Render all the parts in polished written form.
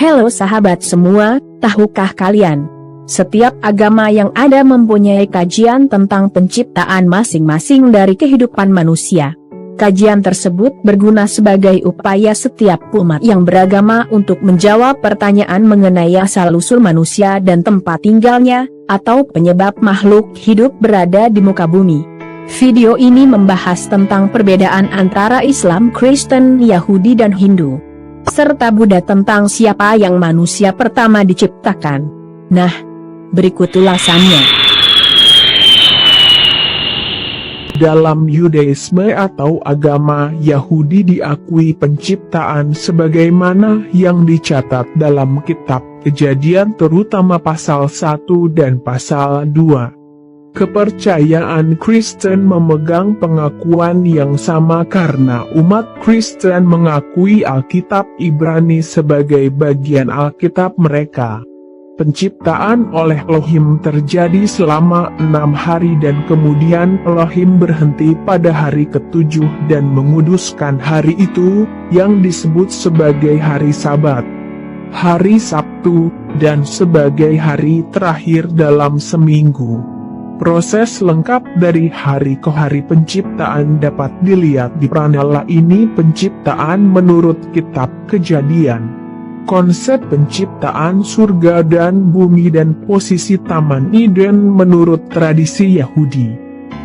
Halo sahabat semua, tahukah kalian? Setiap agama yang ada mempunyai kajian tentang penciptaan masing-masing dari kehidupan manusia. Kajian tersebut berguna sebagai upaya setiap umat yang beragama untuk menjawab pertanyaan mengenai asal-usul manusia dan tempat tinggalnya, atau penyebab makhluk hidup berada di muka bumi. Video ini membahas tentang perbedaan antara Islam, Kristen, Yahudi dan Hindu, serta Buddha tentang siapa yang manusia pertama diciptakan. Nah, berikut ulasannya. Dalam Yudaisme atau agama Yahudi diakui penciptaan sebagaimana yang dicatat dalam kitab Kejadian terutama pasal 1 dan pasal 2. Kepercayaan Kristen memegang pengakuan yang sama karena umat Kristen mengakui Alkitab Ibrani sebagai bagian Alkitab mereka. Penciptaan oleh Elohim terjadi selama 6 hari dan kemudian Elohim berhenti pada hari ke-7 dan menguduskan hari itu, yang disebut sebagai hari Sabat, hari Sabtu, dan sebagai hari terakhir dalam seminggu. Proses lengkap dari hari ke hari penciptaan dapat dilihat di pranala ini. Penciptaan menurut kitab Kejadian, konsep penciptaan surga dan bumi dan posisi Taman Eden menurut tradisi Yahudi.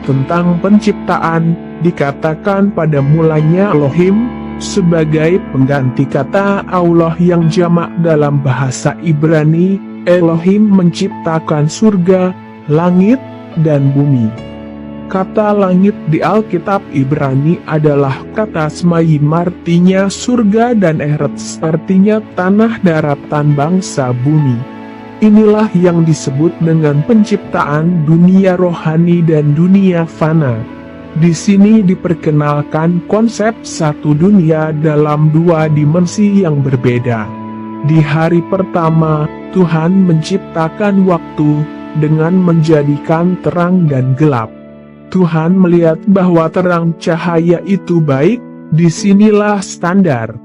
Tentang penciptaan, dikatakan pada mulanya Elohim, sebagai pengganti kata Allah yang jamak dalam bahasa Ibrani. Elohim menciptakan surga, langit, dan bumi. Kata langit di Alkitab Ibrani adalah kata smayim, artinya surga, dan eretz artinya tanah daratan bangsa bumi. Inilah yang disebut dengan penciptaan dunia rohani dan dunia fana. Di sini diperkenalkan konsep satu dunia dalam dua dimensi yang berbeda. Di hari pertama, Tuhan menciptakan waktu dengan menjadikan terang dan gelap. Tuhan melihat bahwa terang cahaya itu baik. Disinilah standar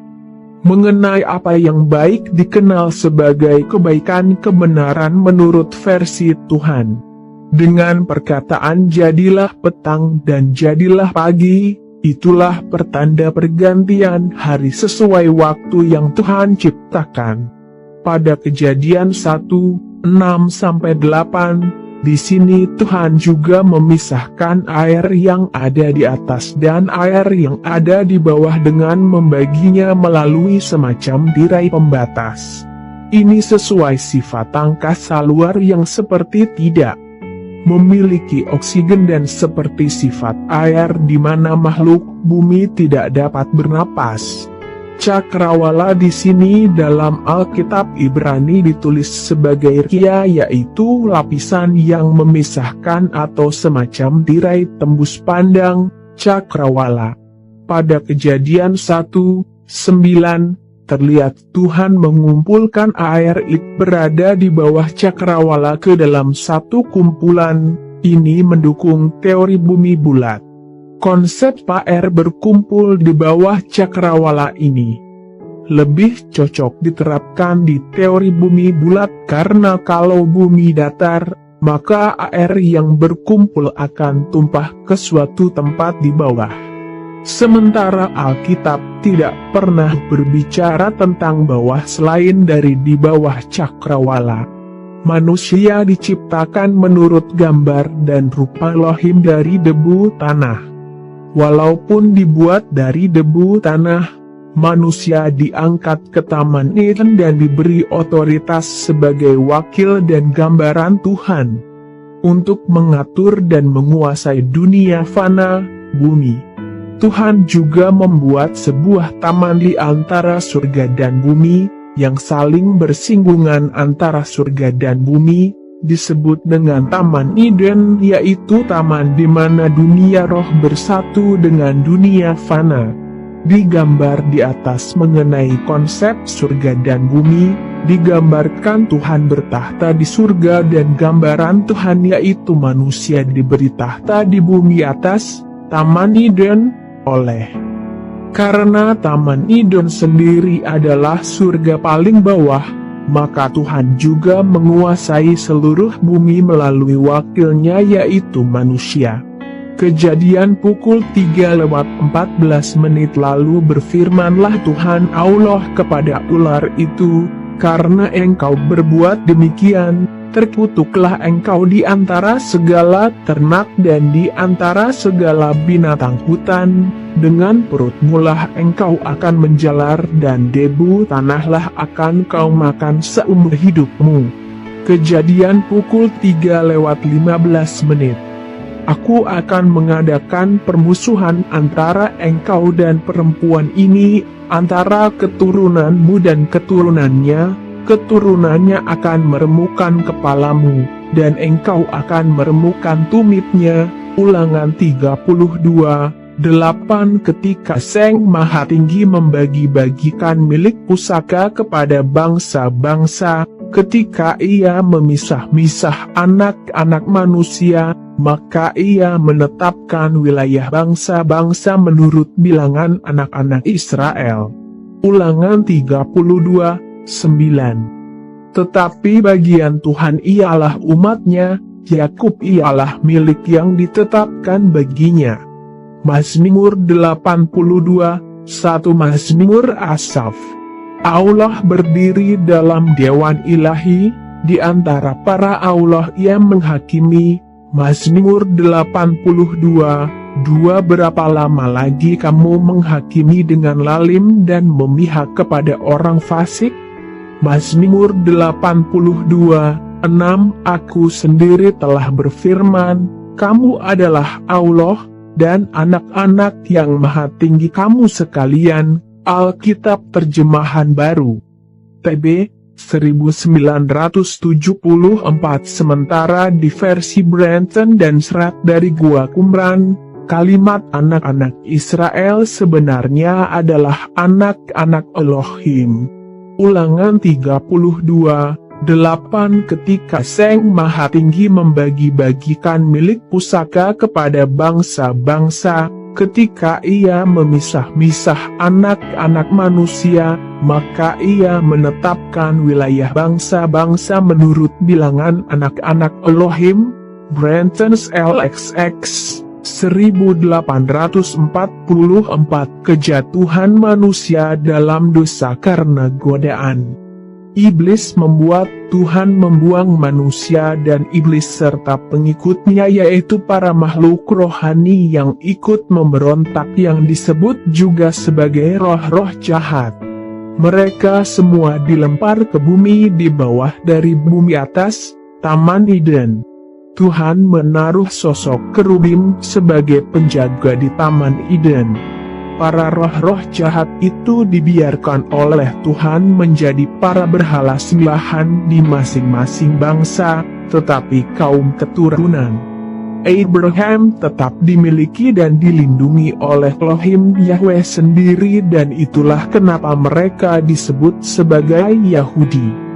mengenai apa yang baik dikenal sebagai kebaikan kebenaran menurut versi Tuhan. Dengan perkataan jadilah petang dan jadilah pagi, itulah pertanda pergantian hari sesuai waktu yang Tuhan ciptakan. Pada Kejadian 1:6-8, di sini Tuhan juga memisahkan air yang ada di atas dan air yang ada di bawah dengan membaginya melalui semacam tirai pembatas. Ini sesuai sifat angkasa luar yang seperti tidak memiliki oksigen dan seperti sifat air di mana makhluk bumi tidak dapat bernapas. Cakrawala di sini dalam Alkitab Ibrani ditulis sebagai ria, yaitu lapisan yang memisahkan atau semacam tirai tembus pandang, cakrawala. Pada Kejadian 1:9, terlihat Tuhan mengumpulkan air itu berada di bawah cakrawala ke dalam satu kumpulan. Ini mendukung teori bumi bulat. Konsep air berkumpul di bawah cakrawala ini lebih cocok diterapkan di teori bumi bulat karena kalau bumi datar, maka air yang berkumpul akan tumpah ke suatu tempat di bawah. Sementara Alkitab tidak pernah berbicara tentang bawah selain dari di bawah cakrawala. Manusia diciptakan menurut gambar dan rupa Elohim dari debu tanah. Walaupun dibuat dari debu tanah, manusia diangkat ke Taman Eden dan diberi otoritas sebagai wakil dan gambaran Tuhan untuk mengatur dan menguasai dunia fana, bumi. Tuhan juga membuat sebuah taman di antara surga dan bumi, yang saling bersinggungan antara surga dan bumi, disebut dengan Taman Eden, yaitu taman di mana dunia roh bersatu dengan dunia fana. Digambar di atas mengenai konsep surga dan bumi, digambarkan Tuhan bertahta di surga dan gambaran Tuhan yaitu manusia diberi tahta di bumi atas Taman Eden oleh Karena Taman Eden sendiri adalah surga paling bawah, maka Tuhan juga menguasai seluruh bumi melalui wakilnya yaitu manusia. Kejadian pukul 3:14 lalu berfirmanlah Tuhan Allah kepada ular itu, "Karena engkau berbuat demikian, terkutuklah engkau di antara segala ternak dan di antara segala binatang hutan, dengan perutmu lah engkau akan menjalar dan debu tanahlah akan kau makan seumur hidupmu." Kejadian pukul 3:15. Aku akan mengadakan permusuhan antara engkau dan perempuan ini, antara keturunanmu dan keturunannya. Keturunannya akan meremukkan kepalamu, dan engkau akan meremukkan tumitnya. Ulangan 32:8. Ketika Sang Maha Tinggi membagi-bagikan milik pusaka kepada bangsa-bangsa, ketika Ia memisah-misah anak-anak manusia, maka Ia menetapkan wilayah bangsa-bangsa menurut bilangan anak-anak Israel. Ulangan 32:9. Tetapi bagian Tuhan ialah umatnya, Yakub ialah milik yang ditetapkan baginya. Mazmur 82:1. Mazmur Asaf. Allah berdiri dalam dewan ilahi, di antara para Allah Ia menghakimi. Mazmur 82:2. Berapa lama lagi kamu menghakimi dengan lalim dan memihak kepada orang fasik? Mazmur 82:6. Aku sendiri telah berfirman, kamu adalah Allah, dan anak-anak yang maha tinggi kamu sekalian. Alkitab Terjemahan Baru TB 1974. Sementara di versi Brenton dan Serat dari Gua Qumran, kalimat anak-anak Israel sebenarnya adalah anak-anak Elohim. Ulangan 32:8. Ketika Sang Maha Tinggi membagi-bagikan milik pusaka kepada bangsa-bangsa, ketika Ia memisah-misah anak-anak manusia, maka Ia menetapkan wilayah bangsa-bangsa menurut bilangan anak-anak Elohim. Brenton's LXX 1844. Kejatuhan manusia dalam dosa karena godaan. Iblis membuat Tuhan membuang manusia dan iblis serta pengikutnya, yaitu para makhluk rohani yang ikut memberontak yang disebut juga sebagai roh-roh jahat. Mereka semua dilempar ke bumi di bawah dari bumi atas, Taman Eden. Tuhan menaruh sosok kerubim sebagai penjaga di Taman Eden. Para roh-roh jahat itu dibiarkan oleh Tuhan menjadi para berhala sembahan di masing-masing bangsa, tetapi kaum keturunan Abraham tetap dimiliki dan dilindungi oleh Elohim Yahweh sendiri, dan itulah kenapa mereka disebut sebagai Yahudi.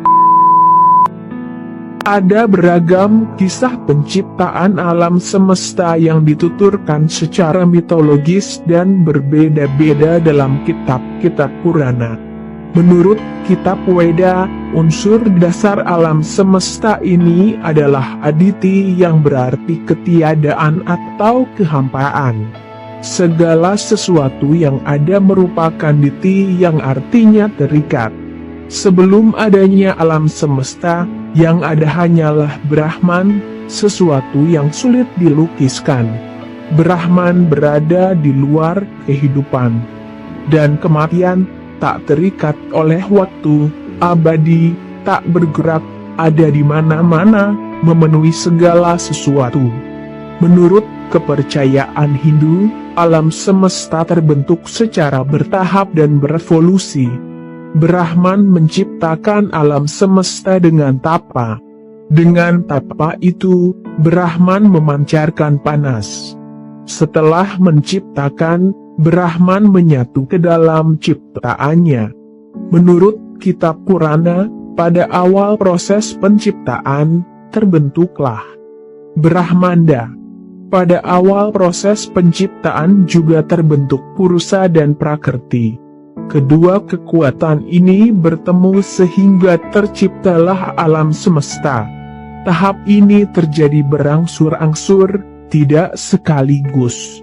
Ada beragam kisah penciptaan alam semesta yang dituturkan secara mitologis dan berbeda-beda dalam kitab-kitab Purana. Menurut kitab Weda, unsur dasar alam semesta ini adalah aditi, yang berarti ketiadaan atau kehampaan. Segala sesuatu yang ada merupakan diti, yang artinya terikat. Sebelum adanya alam semesta, yang ada hanyalah Brahman, sesuatu yang sulit dilukiskan. Brahman berada di luar kehidupan dan kematian, tak terikat oleh waktu, abadi, tak bergerak, ada di mana-mana, memenuhi segala sesuatu. Menurut kepercayaan Hindu, alam semesta terbentuk secara bertahap dan berevolusi. Brahman menciptakan alam semesta dengan tapa. Dengan tapa itu, Brahman memancarkan panas. Setelah menciptakan, Brahman menyatu ke dalam ciptaannya. Menurut kitab Purana, pada awal proses penciptaan, terbentuklah Brahmanda. Pada awal proses penciptaan juga terbentuk Purusa dan Prakrti. Kedua kekuatan ini bertemu sehingga terciptalah alam semesta. Tahap ini terjadi berangsur-angsur, tidak sekaligus.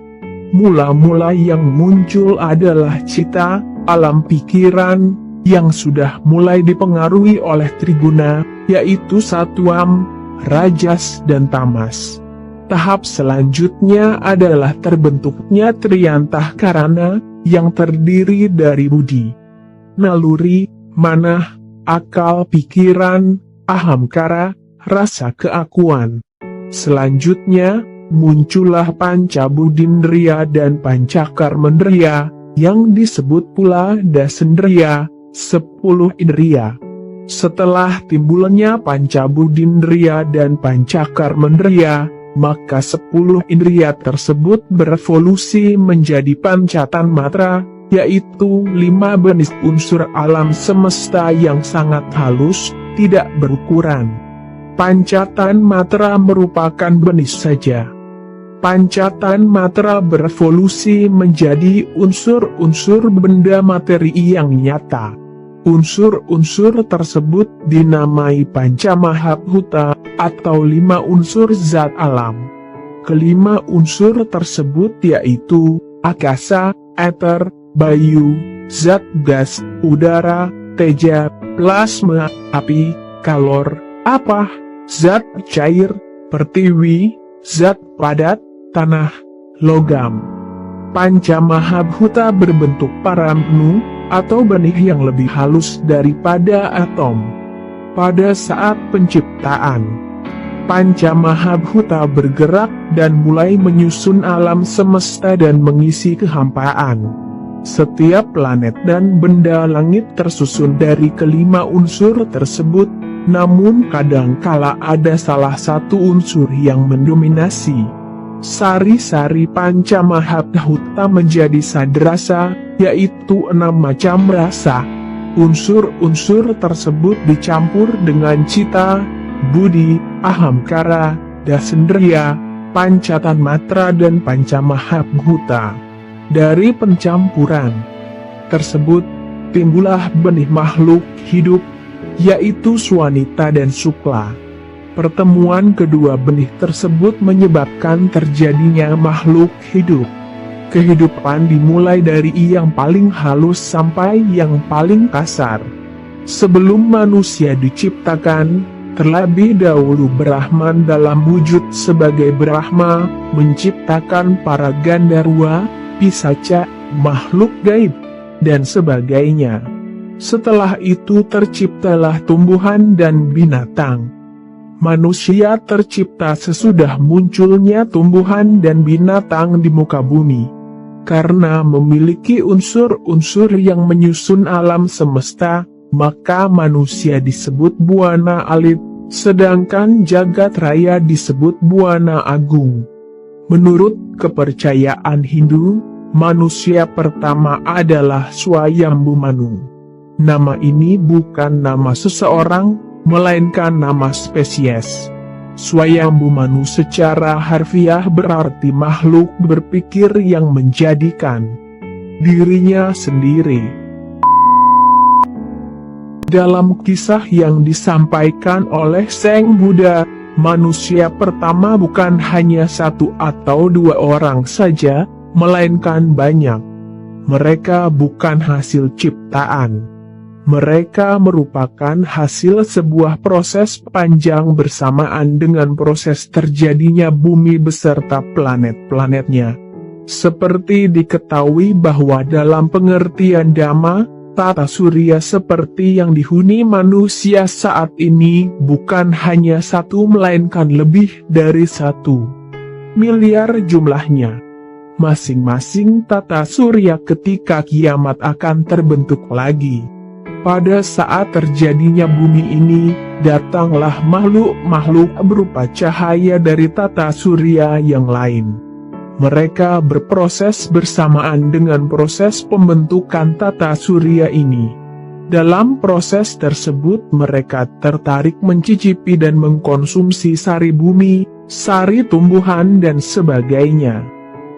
Mula-mula yang muncul adalah cita, alam pikiran, yang sudah mulai dipengaruhi oleh triguna, yaitu satwam, rajas dan tamas. Tahap selanjutnya adalah terbentuknya triyantahkarana, yang terdiri dari budi, naluri, manah, akal pikiran, ahamkara, rasa keakuan. Selanjutnya, muncullah pancabudindriya dan pancakarmendriya, yang disebut pula dasendriya, 10 indriya. Setelah timbulnya pancabudindriya dan pancakarmendriya, maka 10 indriya tersebut berevolusi menjadi pancatan matra, yaitu 5 benih unsur alam semesta yang sangat halus, tidak berukuran. Pancatan matra merupakan benih saja. Pancatan matra berevolusi menjadi unsur-unsur benda materi yang nyata. Unsur-unsur tersebut dinamai Pancamahabhuta, atau 5 unsur zat alam. Kelima unsur tersebut yaitu akasa, eter, bayu, zat gas, udara, teja, plasma, api, kalor, apa, zat cair, pertiwi, zat padat, tanah, logam. Pancamahabhuta berbentuk paramnu, atau benih yang lebih halus daripada atom. Pada saat penciptaan, Pancamahabhuta bergerak dan mulai menyusun alam semesta dan mengisi kehampaan. Setiap planet dan benda langit tersusun dari kelima unsur tersebut, namun kadangkala ada salah satu unsur yang mendominasi. Sari-sari Pancamahabhuta menjadi sadrasa, yaitu 6 macam rasa. Unsur-unsur tersebut dicampur dengan cita, budi, ahamkara, dasendriya, pancatan matra dan pancamahabhuta. Dari pencampuran tersebut, timbullah benih makhluk hidup, yaitu Swanita dan Sukla. Pertemuan kedua benih tersebut menyebabkan terjadinya makhluk hidup. Kehidupan dimulai dari yang paling halus sampai yang paling kasar. Sebelum manusia diciptakan, terlebih dahulu Brahman dalam wujud sebagai Brahma menciptakan para Gandharwa, Pisaca, makhluk gaib, dan sebagainya. Setelah itu terciptalah tumbuhan dan binatang. Manusia tercipta sesudah munculnya tumbuhan dan binatang di muka bumi. Karena memiliki unsur-unsur yang menyusun alam semesta, maka manusia disebut Buana Alit, sedangkan jagat raya disebut Buana Agung. Menurut kepercayaan Hindu, manusia pertama adalah Swayambhu Manu. Nama ini bukan nama seseorang, melainkan nama spesies. Swayambhu Manu secara harfiah berarti makhluk berpikir yang menjadikan dirinya sendiri. Dalam kisah yang disampaikan oleh Sang Buddha, manusia pertama bukan hanya 1 atau 2 orang saja, melainkan banyak. Mereka bukan hasil ciptaan. Mereka merupakan hasil sebuah proses panjang bersamaan dengan proses terjadinya bumi beserta planet-planetnya. Seperti diketahui bahwa dalam pengertian Dhamma, tata surya seperti yang dihuni manusia saat ini bukan hanya 1 melainkan lebih dari 1 miliar jumlahnya. Masing-masing tata surya ketika kiamat akan terbentuk lagi. Pada saat terjadinya bumi ini, datanglah makhluk-makhluk berupa cahaya dari tata surya yang lain. Mereka berproses bersamaan dengan proses pembentukan tata surya ini. Dalam proses tersebut mereka tertarik mencicipi dan mengkonsumsi sari bumi, sari tumbuhan dan sebagainya.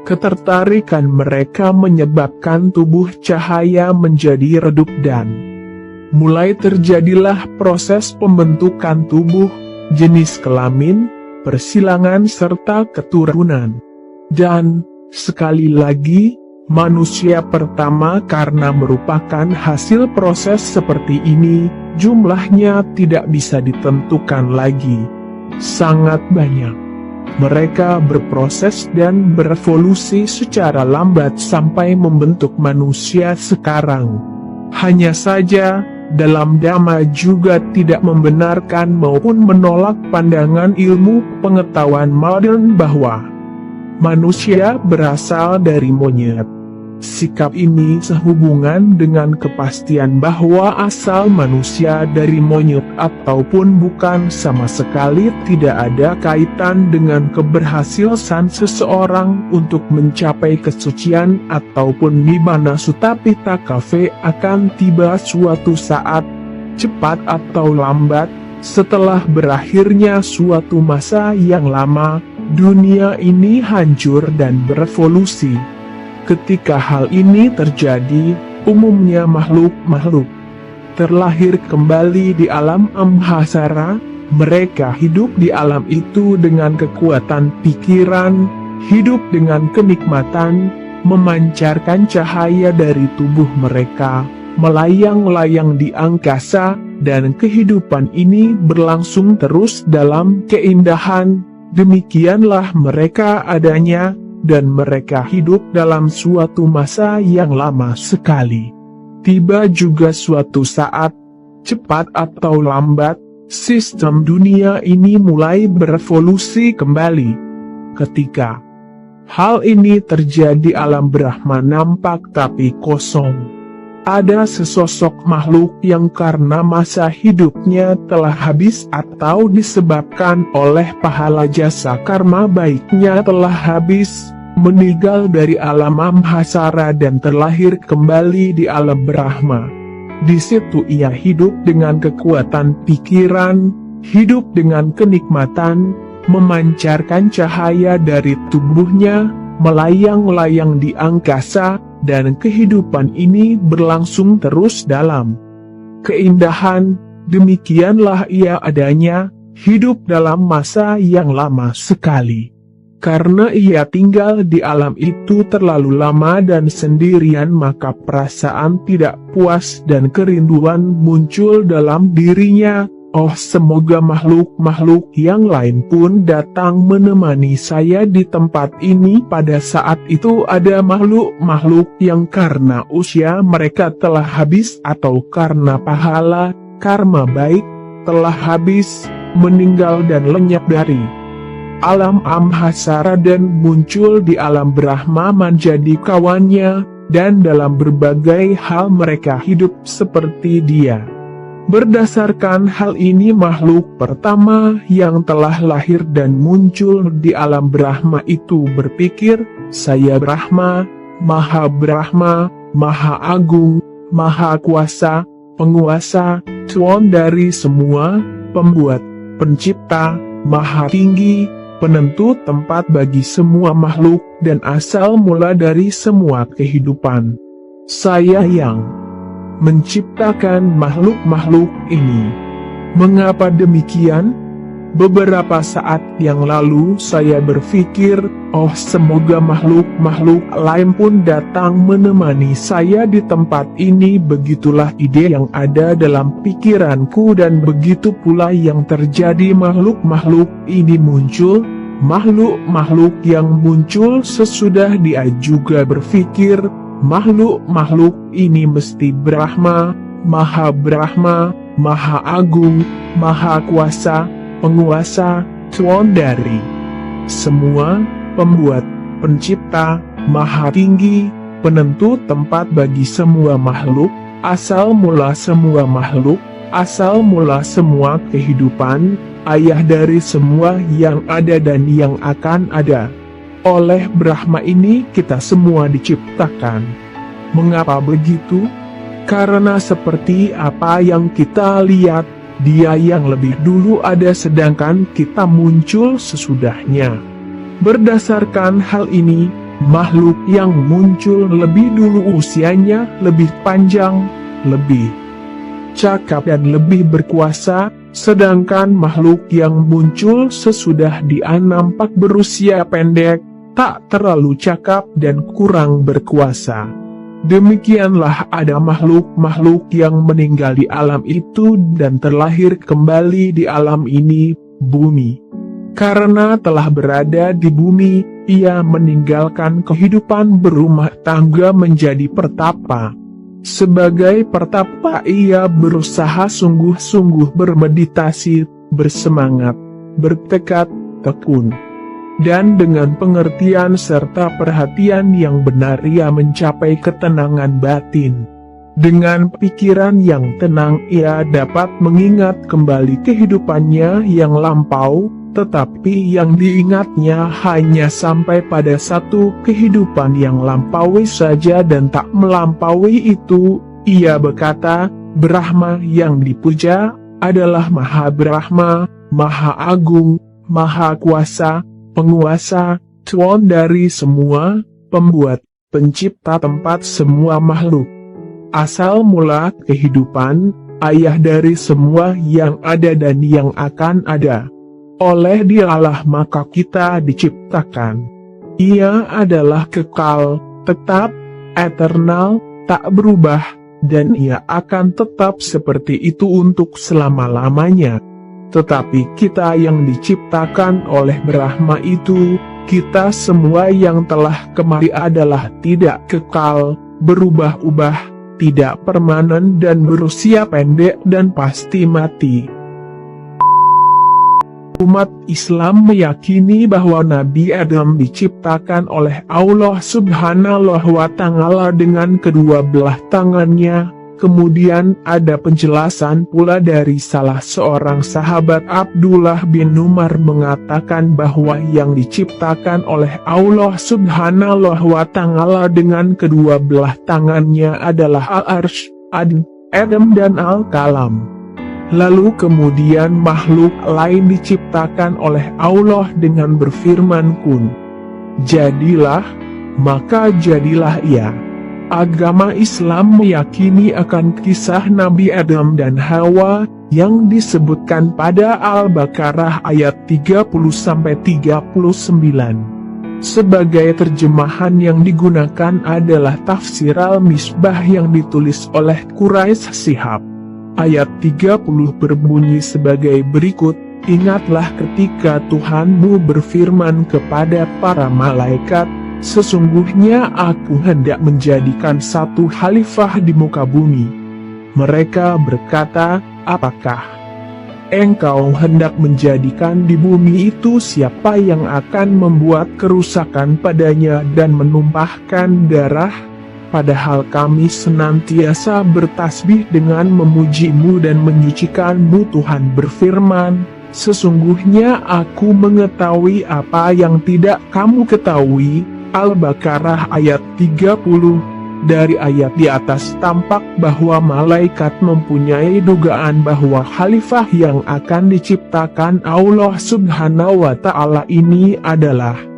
Ketertarikan mereka menyebabkan tubuh cahaya menjadi redup dan mulai terjadilah proses pembentukan tubuh, jenis kelamin, persilangan serta keturunan. Dan, sekali lagi, manusia pertama karena merupakan hasil proses seperti ini, jumlahnya tidak bisa ditentukan lagi. Sangat banyak. Mereka berproses dan berevolusi secara lambat sampai membentuk manusia sekarang. Hanya saja, dalam Dhamma juga tidak membenarkan maupun menolak pandangan ilmu pengetahuan modern bahwa manusia berasal dari monyet. Sikap ini sehubungan dengan kepastian bahwa asal manusia dari monyet ataupun bukan sama sekali tidak ada kaitan dengan keberhasilan seseorang untuk mencapai kesucian ataupun nibbana sutta pitaka akan tiba suatu saat, cepat atau lambat, setelah berakhirnya suatu masa yang lama, dunia ini hancur dan berevolusi. Ketika hal ini terjadi, umumnya makhluk-makhluk terlahir kembali di alam amhasara. Mereka hidup di alam itu dengan kekuatan pikiran, hidup dengan kenikmatan, memancarkan cahaya dari tubuh mereka, melayang-layang di angkasa, dan kehidupan ini berlangsung terus dalam keindahan. Demikianlah mereka adanya, dan mereka hidup dalam suatu masa yang lama sekali. Tiba juga suatu saat, cepat atau lambat, sistem dunia ini mulai berevolusi kembali. Ketika hal ini terjadi, alam Brahma nampak tapi kosong. Ada sesosok makhluk yang karena masa hidupnya telah habis atau disebabkan oleh pahala jasa karma baiknya telah habis, meninggal dari alam amhasara dan terlahir kembali di alam Brahma. Di situ ia hidup dengan kekuatan pikiran, hidup dengan kenikmatan, memancarkan cahaya dari tubuhnya, melayang-layang di angkasa, dan kehidupan ini berlangsung terus dalam keindahan. Demikianlah ia adanya, hidup dalam masa yang lama sekali. Karena ia tinggal di alam itu terlalu lama dan sendirian, maka perasaan tidak puas dan kerinduan muncul dalam dirinya. Oh, semoga makhluk-makhluk yang lain pun datang menemani saya di tempat ini. Pada saat itu ada makhluk-makhluk yang karena usia mereka telah habis atau karena pahala, karma baik, telah habis, meninggal dan lenyap dari alam amhasara dan muncul di alam Brahma menjadi kawannya, dan dalam berbagai hal mereka hidup seperti dia. Berdasarkan hal ini, makhluk pertama yang telah lahir dan muncul di alam Brahma itu berpikir, saya Brahma, Maha Brahma, Maha Agung, Maha Kuasa, Penguasa, Tuan dari semua, Pembuat, Pencipta, Maha Tinggi, Penentu tempat bagi semua makhluk, dan asal mula dari semua kehidupan. Saya yang menciptakan makhluk-makhluk ini. Mengapa demikian? Beberapa saat yang lalu saya berpikir, oh semoga makhluk-makhluk lain pun datang menemani saya di tempat ini. Begitulah ide yang ada dalam pikiranku dan begitu pula yang terjadi. Makhluk-makhluk ini muncul. Makhluk-makhluk yang muncul sesudah dia juga berpikir, makhluk-makhluk ini mesti Brahma, Maha Brahma, Maha Agung, Maha Kuasa, Penguasa, Tuan dari semua, Pembuat, Pencipta, Maha Tinggi, Penentu tempat bagi semua makhluk, asal mula semua makhluk, asal mula semua kehidupan, ayah dari semua yang ada dan yang akan ada. Oleh Brahma ini kita semua diciptakan. Mengapa begitu? Karena seperti apa yang kita lihat, Dia yang lebih dulu ada sedangkan kita muncul sesudahnya. Berdasarkan hal ini, makhluk yang muncul lebih dulu usianya lebih panjang, lebih cakap dan lebih berkuasa, sedangkan makhluk yang muncul sesudah dia nampak berusia pendek, tak terlalu cakap dan kurang berkuasa. Demikianlah ada makhluk-makhluk yang meninggal di alam itu dan terlahir kembali di alam ini, bumi. Karena telah berada di bumi, ia meninggalkan kehidupan berumah tangga menjadi pertapa. Sebagai pertapa ia berusaha sungguh-sungguh bermeditasi, bersemangat, bertekad, tekun. Dan dengan pengertian serta perhatian yang benar ia mencapai ketenangan batin. Dengan pikiran yang tenang ia dapat mengingat kembali kehidupannya yang lampau, tetapi yang diingatnya hanya sampai pada satu kehidupan yang lampaui saja dan tak melampaui itu. Ia berkata, Brahma yang dipuja adalah Maha Brahma, Maha Agung, Maha Kuasa, Penguasa, Tuan dari semua, Pembuat, Pencipta tempat semua makhluk. Asal mula kehidupan, ayah dari semua yang ada dan yang akan ada. Oleh Dialah maka kita diciptakan. Ia adalah kekal, tetap, eternal, tak berubah, dan ia akan tetap seperti itu untuk selama-lamanya. Tetapi kita yang diciptakan oleh Brahma itu, kita semua yang telah kemari adalah tidak kekal, berubah-ubah, tidak permanen dan berusia pendek dan pasti mati. Umat Islam meyakini bahwa Nabi Adam diciptakan oleh Allah Subhanahu wa Ta'ala dengan kedua belah tangannya. Kemudian ada penjelasan pula dari salah seorang sahabat Abdullah bin Umar mengatakan bahwa yang diciptakan oleh Allah Subhanahu wa Ta'ala dengan kedua belah tangannya adalah Al-Arsh, Adam dan Al-Kalam. Lalu kemudian makhluk lain diciptakan oleh Allah dengan berfirman kun. Jadilah, maka jadilah ia. Agama Islam meyakini akan kisah Nabi Adam dan Hawa yang disebutkan pada Al-Baqarah ayat 30-39. Sebagai terjemahan yang digunakan adalah tafsir Al-Misbah yang ditulis oleh Quraisy Shihab. Ayat 30 berbunyi sebagai berikut, Ingatlah ketika Tuhanmu berfirman kepada para malaikat, sesungguhnya aku hendak menjadikan satu khalifah di muka bumi. Mereka berkata, apakah engkau hendak menjadikan di bumi itu siapa yang akan membuat kerusakan padanya dan menumpahkan darah? Padahal kami senantiasa bertasbih dengan memujimu dan menyucikanmu. Tuhan berfirman, sesungguhnya aku mengetahui apa yang tidak kamu ketahui. Al-Baqarah ayat 30. Dari ayat di atas tampak bahwa malaikat mempunyai dugaan bahwa khalifah yang akan diciptakan Allah Subhanahu wa Ta'ala ini adalah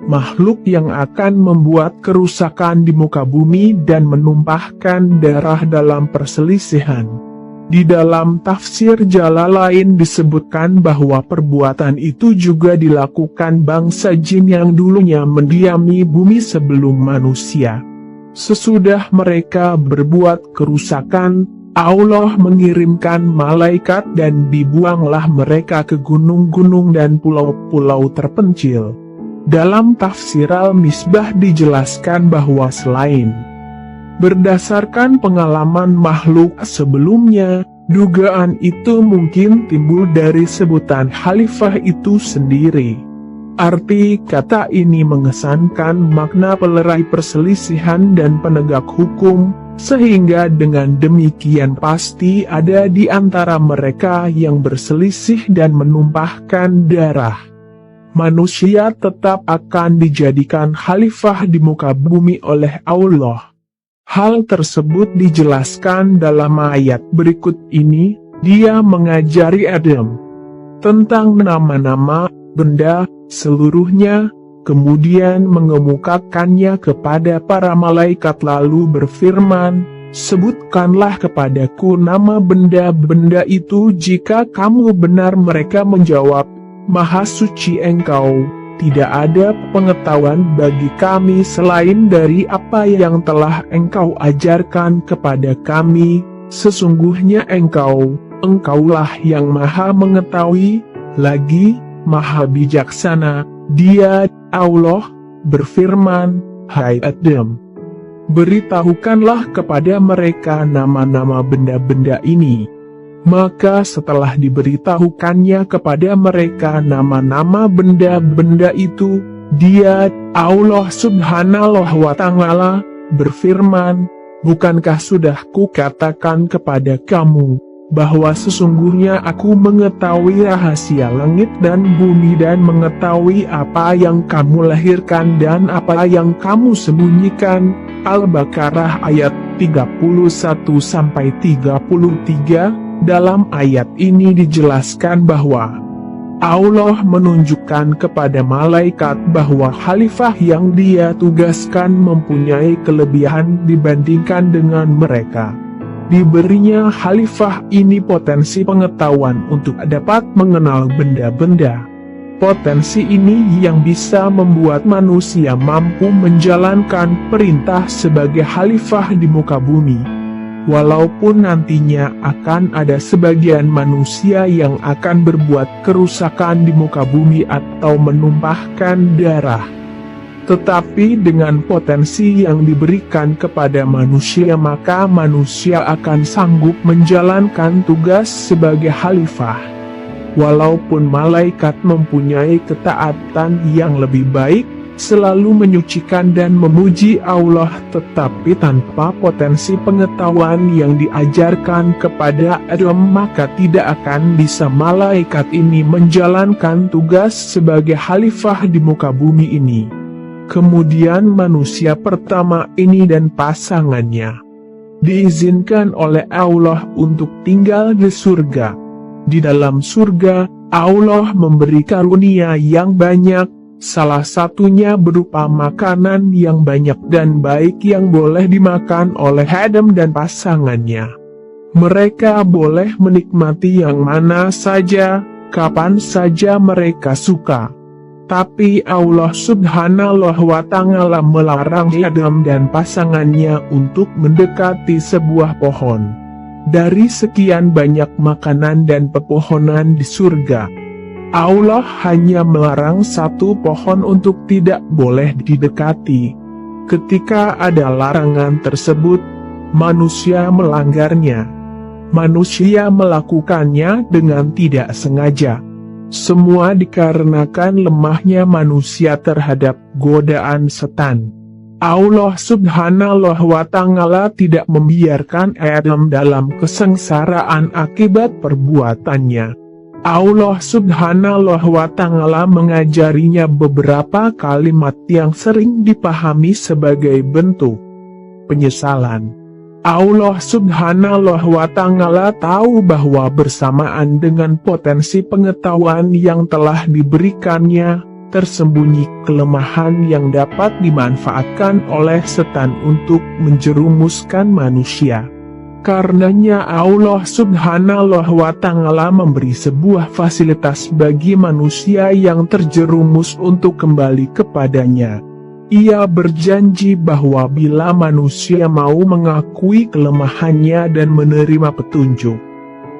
makhluk yang akan membuat kerusakan di muka bumi dan menumpahkan darah dalam perselisihan. Di dalam tafsir Jalalain disebutkan bahwa perbuatan itu juga dilakukan bangsa jin yang dulunya mendiami bumi sebelum manusia. Sesudah mereka berbuat kerusakan, Allah mengirimkan malaikat dan dibuanglah mereka ke gunung-gunung dan pulau-pulau terpencil. Dalam tafsir Al-Misbah dijelaskan bahwa selain berdasarkan pengalaman makhluk sebelumnya, dugaan itu mungkin timbul dari sebutan khalifah itu sendiri. Arti kata ini mengesankan makna pelerai perselisihan dan penegak hukum, sehingga dengan demikian pasti ada di antara mereka yang berselisih dan menumpahkan darah. Manusia tetap akan dijadikan khalifah di muka bumi oleh Allah. Hal tersebut dijelaskan dalam ayat berikut ini, Dia mengajari Adam tentang nama-nama benda seluruhnya, kemudian mengemukakannya kepada para malaikat lalu berfirman, "Sebutkanlah kepadaku nama benda-benda itu." Jika kamu benar, mereka menjawab, "Maha suci Engkau, tidak ada pengetahuan bagi kami selain dari apa yang telah Engkau ajarkan kepada kami. Sesungguhnya Engkaulah yang maha mengetahui, lagi maha bijaksana." Dia, Allah, berfirman, "Hai Adam, beritahukanlah kepada mereka nama-nama benda-benda ini." Maka setelah diberitahukannya kepada mereka nama-nama benda-benda itu, dia, Allah Subhanahu wa Ta'ala, berfirman, "Bukankah sudah kukatakan kepada kamu, bahwa sesungguhnya aku mengetahui rahasia langit dan bumi dan mengetahui apa yang kamu lahirkan dan apa yang kamu sembunyikan." Al-Baqarah ayat 31-33. Dalam ayat ini dijelaskan bahwa Allah menunjukkan kepada malaikat bahwa khalifah yang dia tugaskan mempunyai kelebihan dibandingkan dengan mereka. Diberinya khalifah ini potensi pengetahuan untuk dapat mengenal benda-benda. Potensi ini yang bisa membuat manusia mampu menjalankan perintah sebagai khalifah di muka bumi. Walaupun nantinya akan ada sebagian manusia yang akan berbuat kerusakan di muka bumi atau menumpahkan darah. Tetapi dengan potensi yang diberikan kepada manusia, maka manusia akan sanggup menjalankan tugas sebagai khalifah. Walaupun malaikat mempunyai ketaatan yang lebih baik, selalu menyucikan dan memuji Allah, tetapi tanpa potensi pengetahuan yang diajarkan kepada Adam, maka tidak akan bisa malaikat ini menjalankan tugas sebagai khalifah di muka bumi ini. Kemudian manusia pertama ini dan pasangannya diizinkan oleh Allah untuk tinggal di surga. Di dalam surga, Allah memberi karunia yang banyak. Salah satunya berupa makanan yang banyak dan baik yang boleh dimakan oleh Adam dan pasangannya. Mereka boleh menikmati yang mana saja, kapan saja mereka suka. Tapi Allah Subhanahu wa Ta'ala melarang Adam dan pasangannya untuk mendekati sebuah pohon dari sekian banyak makanan dan pepohonan di surga. Allah hanya melarang satu pohon untuk tidak boleh didekati. Ketika ada larangan tersebut, manusia melanggarnya. Manusia melakukannya dengan tidak sengaja. Semua dikarenakan lemahnya manusia terhadap godaan setan. Allah Subhanahu wa Ta'ala tidak membiarkan Adam dalam kesengsaraan akibat perbuatannya. Allah Subhanahu wa Ta'ala mengajarinya beberapa kalimat yang sering dipahami sebagai bentuk penyesalan. Allah Subhanahu wa Ta'ala tahu bahwa bersamaan dengan potensi pengetahuan yang telah diberikannya, tersembunyi kelemahan yang dapat dimanfaatkan oleh setan untuk menjerumuskan manusia. Karenanya Allah Subhanahu wa Ta'ala memberi sebuah fasilitas bagi manusia yang terjerumus untuk kembali kepadanya. Ia berjanji bahwa bila manusia mau mengakui kelemahannya dan menerima petunjuk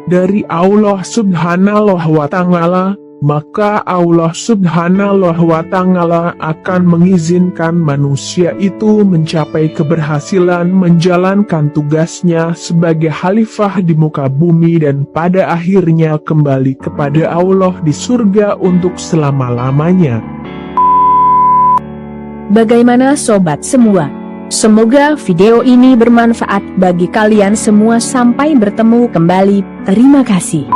dari Allah Subhanahu wa Ta'ala, maka Allah Subhanahu wa Ta'ala akan mengizinkan manusia itu mencapai keberhasilan menjalankan tugasnya sebagai khalifah di muka bumi dan pada akhirnya kembali kepada Allah di surga untuk selama-lamanya. Bagaimana sobat semua? Semoga video ini bermanfaat bagi kalian semua. Sampai bertemu kembali. Terima kasih.